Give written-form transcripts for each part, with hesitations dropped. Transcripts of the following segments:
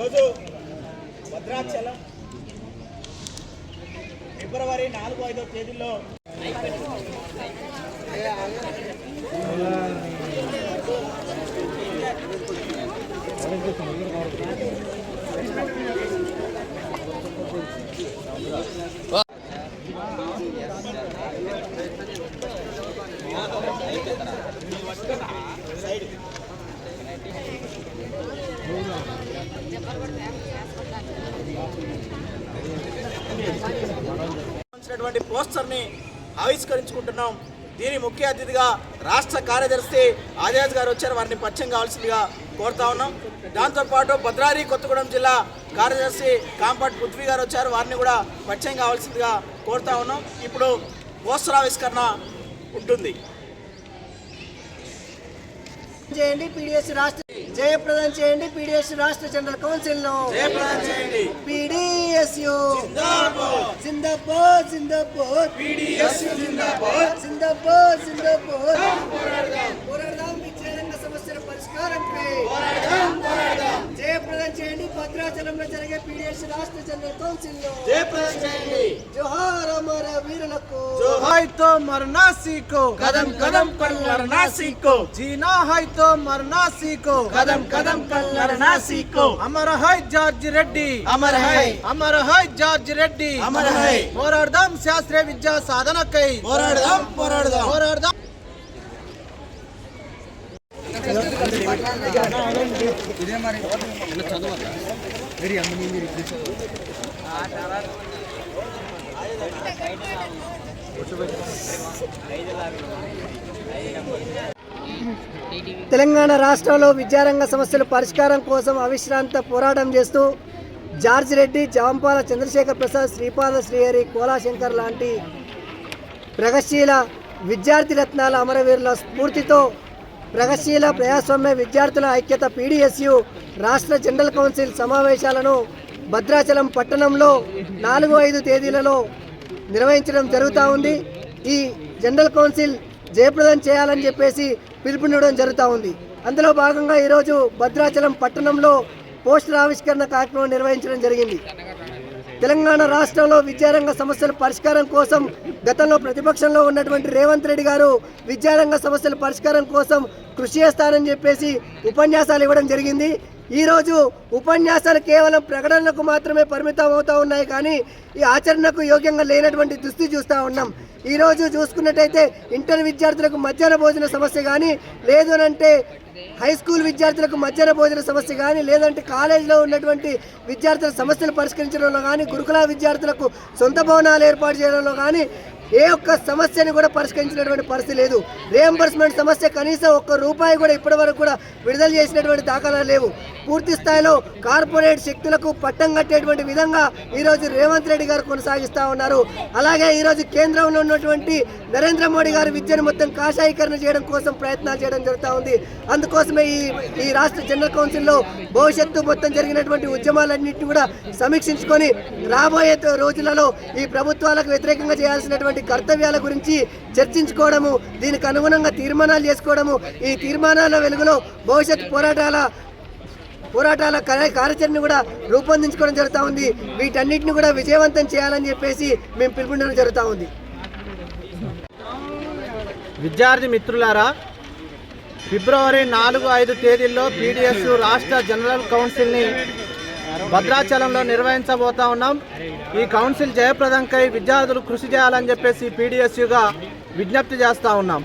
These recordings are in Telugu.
ఈరోజు భద్రాచలం ఫిబ్రవరి 4-5 తేదీల్లో పోస్టర్ని ఆవిష్కరించుకుంటున్నాం. దీని ముఖ్య అతిథిగా రాష్ట్ర కార్యదర్శి ఆజాద్ గారు వచ్చారు. వారిని పరిచయం కావాల్సిందిగా కోరుతా ఉన్నాం. దాంతోపాటు భద్రాద్రి కొత్తగూడెం జిల్లా కార్యదర్శి కాంపట్ పృథ్వీ గారు వచ్చారు. వారిని కూడా పరిచయం కావాల్సిందిగా కోరుతా ఉన్నాం. ఇప్పుడు పోస్టర్ ఆవిష్కరణ ఉంటుంది. చేయండి పీడీఎస్ రాష్ట్ర జయప్రదం చేయండి. పీడీఎస్ రాష్ట్ర జనరల్ కౌన్సిల్ ను జయప్రదం చేయండి. పీడీఎస్యు జిందాబాద్ జిందాబాద్ జిందాబాద్ పీడీఎస్యు జిందాబాద్ జిందాబాద్ జిందాబాద్ పోరాడదాం విద్యారంగ సమస్యల పరిష్కారంపై పోరాడదాం. జయప్రదం చేయండి. భద్రాచలంలో జరిగే పీడీఎస్ రాష్ట్ర జనరల్ కౌన్సిల్ ను జయప్రదం చేయండి. జోహార్ అమర వీరులకు है तो मरना सीखो, कदम कदम पर लड़ना सीखो. जीना है तो मरना सीखो, कदम कदम पर लड़ना सीखो. अमर है जॉर्ज रेड्डी, अमर है अमर है जॉर्ज रेड्डी, अमर है పోరాడదాం శాస్త్రీయ విద్యా సాధనకై పోరాడదాం పోరాడదాం పోరాడదాం. తెలంగాణ రాష్ట్రంలో విద్యారంగ సమస్యల పరిష్కారం కోసం అవిశ్రాంత పోరాటం చేస్తూ జార్జ్ రెడ్డి, జాంపాల చంద్రశేఖర్ ప్రసాద్, శ్రీపాద శ్రీహరి, కోలాశంకర్ లాంటి ప్రగతిశీల విద్యార్థి రత్నాల అమరవీరుల స్ఫూర్తితో ప్రగతిశీల ప్రజాస్వామ్య విద్యార్థుల ఐక్యత పీడీఎస్యు రాష్ట్ర జనరల్ కౌన్సిల్ సమావేశాలను భద్రాచలం పట్టణంలో 4-5 తేదీలలో నిర్వహించడం జరుగుతూ ఉంది. ఈ జనరల్ కౌన్సిల్ జయప్రదం చేయాలని చెప్పేసి పిలుపునివ్వడం జరుగుతూ ఉంది. అందులో భాగంగా ఈరోజు భద్రాచలం పట్టణంలో పోస్టర్ ఆవిష్కరణ కార్యక్రమం నిర్వహించడం జరిగింది. తెలంగాణ రాష్ట్రంలో విద్యారంగ సమస్యల పరిష్కారం కోసం గతంలో ప్రతిపక్షంలో ఉన్నటువంటి రేవంత్ రెడ్డి గారు విద్యారంగ సమస్యల పరిష్కారం కోసం కృషి చేస్తారని చెప్పేసి ఉపన్యాసాలు ఇవ్వడం జరిగింది. ఈరోజు ఉపన్యాసాలు కేవలం ప్రకటనలకు మాత్రమే పరిమితం అవుతూ ఉన్నాయి, కానీ ఈ ఆచరణకు యోగ్యంగా లేనటువంటి దుస్థితి చూస్తూ ఉన్నాం. ఈరోజు చూసుకున్నట్టయితే ఇంటర్ విద్యార్థులకు మధ్యాహ్న భోజన సమస్య కానీ, లేదు అంటే హై స్కూల్ విద్యార్థులకు మధ్యాహ్న భోజన సమస్య కానీ, లేదంటే కాలేజీలో ఉన్నటువంటి విద్యార్థుల సమస్యలు పరిష్కరించడంలో కానీ, గురుకుల విద్యార్థులకు సొంత భవనాలు ఏర్పాటు చేయడంలో కానీ ఏ ఒక్క సమస్యని కూడా పరిష్కరించినటువంటి పరిస్థితి లేదు. రియంబర్స్మెంట్ సమస్య కనీసం ₹1 కూడా ఇప్పటి వరకు కూడా విడుదల చేసినటువంటి దాఖలాలు లేవు. పూర్తి స్థాయిలో కార్పొరేట్ శక్తులకు పట్టం కట్టేటువంటి విధంగా ఈరోజు రేవంత్ రెడ్డి గారు కొనసాగిస్తూ ఉన్నారు. అలాగే ఈరోజు కేంద్రంలో ఉన్నటువంటి నరేంద్ర మోడీ గారు విద్యను మొత్తం కాషాయీకరణ చేయడం కోసం ప్రయత్నాలు చేయడం జరుగుతూ ఉంది. అందుకోసమే ఈ రాష్ట్ర జనరల్ కౌన్సిల్లో భవిష్యత్తు మొత్తం జరిగినటువంటి ఉద్యమాలన్నింటినీ కూడా సమీక్షించుకొని రాబోయే రోజులలో ఈ ప్రభుత్వాలకు వ్యతిరేకంగా చేయాల్సినటువంటి కర్తవ్యాల గురించి చర్చించుకోవడము, దీనికి అనుగుణంగా తీర్మానాలు చేసుకోవడము, ఈ తీర్మానాల వెలుగులో భవిష్యత్ పోరాటాల కార్యాచరణ కూడా రూపొందించుకోవడం జరుగుతూ ఉంది. వీటన్నిటిని కూడా విజయవంతం చేయాలని చెప్పేసి మేము పిలుపునివ్వడం జరుగుతూ ఉంది. విద్యార్థి మిత్రులారా, ఫిబ్రవరి 4-5 తేదీల్లో పీడీఎస్ రాష్ట్ర జనరల్ కౌన్సిల్ని భద్రాచలంలో నిర్వహించబోతా ఉన్నాం. ఈ కౌన్సిల్ జయప్రదంకై విద్యార్థులు కృషి చేయాలని చెప్పేసి పీడీఎస్యుగా విజ్ఞప్తి చేస్తూ ఉన్నాం.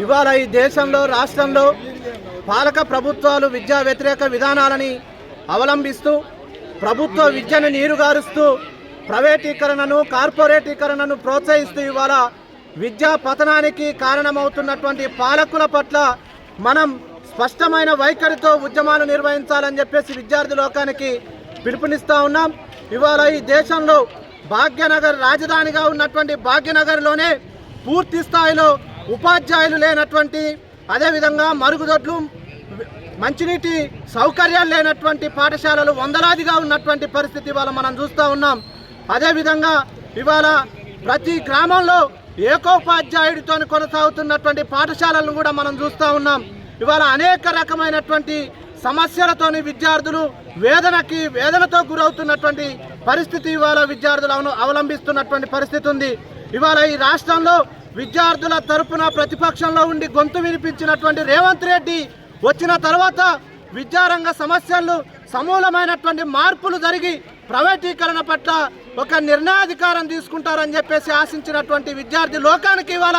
ఇవాళ ఈ దేశంలో, రాష్ట్రంలో పాలక ప్రభుత్వాలు విద్యా వ్యతిరేక విధానాలని అవలంబిస్తూ ప్రభుత్వ విద్యను నీరుగారుస్తూ ప్రైవేటీకరణను, కార్పొరేటీకరణను ప్రోత్సహిస్తూ ఇవాళ విద్యా పతనానికి కారణమవుతున్నటువంటి పాలకుల పట్ల మనం స్పష్టమైన వైఖరితో ఉద్యమాలు నిర్వహించాలని చెప్పేసి విద్యార్థి లోకానికి పిలుపునిస్తూ ఉన్నాం. ఇవాళ ఈ దేశంలో భాగ్యనగర్ రాజధానిగా ఉన్నటువంటి భాగ్యనగర్లోనే పూర్తి స్థాయిలో ఉపాధ్యాయులు లేనటువంటి, అదేవిధంగా మరుగుదొడ్లు, మంచినీటి సౌకర్యాలు లేనటువంటి పాఠశాలలు వందలాదిగా ఉన్నటువంటి పరిస్థితి ఇవాళ మనం చూస్తూ ఉన్నాం. అదేవిధంగా ఇవాళ ప్రతి గ్రామంలో ఏకోపాధ్యాయుడితో కొనసాగుతున్నటువంటి పాఠశాలలను కూడా మనం చూస్తూ ఉన్నాం. ఇవాళ అనేక రకమైనటువంటి సమస్యలతోని విద్యార్థులు వేదనతో గురవుతున్నటువంటి పరిస్థితి ఇవాళ విద్యార్థులు అవలంబిస్తున్నటువంటి పరిస్థితి ఉంది. ఇవాళ ఈ రాష్ట్రంలో విద్యార్థుల తరపున ప్రతిపక్షంలో ఉండి గొంతు వినిపించినటువంటి రేవంత్ రెడ్డి వచ్చిన తర్వాత విద్యారంగ సమస్యలు సమూలమైనటువంటి మార్పులు జరిగి ప్రైవేటీకరణ పట్ల ఒక నిర్ణయాధికారం తీసుకుంటారని చెప్పేసి ఆశించినటువంటి విద్యార్థి లోకానికి ఇవాళ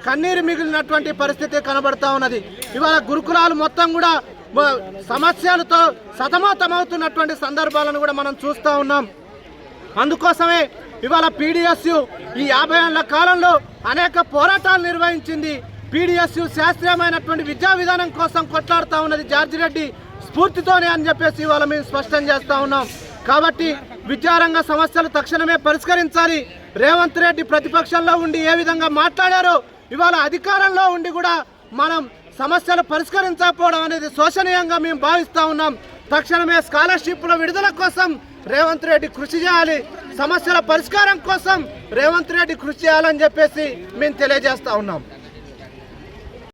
కన్నీరు మిగిలినటువంటి పరిస్థితి కనబడతా ఉన్నది. ఇవాళ గురుకులాలు మొత్తం కూడా సమస్యలతో సతమతమవుతున్నటువంటి సందర్భాలను కూడా మనం చూస్తూ ఉన్నాం. అందుకోసమే ఇవాళ పీడిఎస్యు ఈ 50 ఏళ్ల కాలంలో అనేక పోరాటాలు నిర్వహించింది. పీడిఎస్యు శాస్త్రీయమైనటువంటి విద్యా విధానం కోసం కొట్లాడుతూ ఉన్నది జార్జి రెడ్డి స్ఫూర్తితోనే అని చెప్పేసి ఇవాళ మేము స్పష్టం చేస్తూ ఉన్నాం. కాబట్టి విద్యారంగ సమస్యలు తక్షణమే పరిష్కరించాలి. రేవంత్ రెడ్డి ప్రతిపక్షంలో ఉండి ఏ విధంగా మాట్లాడారో ఇవాళ అధికారంలో ఉండి కూడా మనం సమస్యలు పరిష్కరించకపోవడం అనేది శోచనీయంగా మేము భావిస్తూ ఉన్నాం. తక్షణమే స్కాలర్షిప్ల విడుదల కోసం రేవంత్ రెడ్డి కృషి చేయాలి. సమస్యల పరిష్కారం కోసం రేవంత్ రెడ్డి కృషి చేయాలని చెప్పేసి మేము తెలియజేస్తూ ఉన్నాం.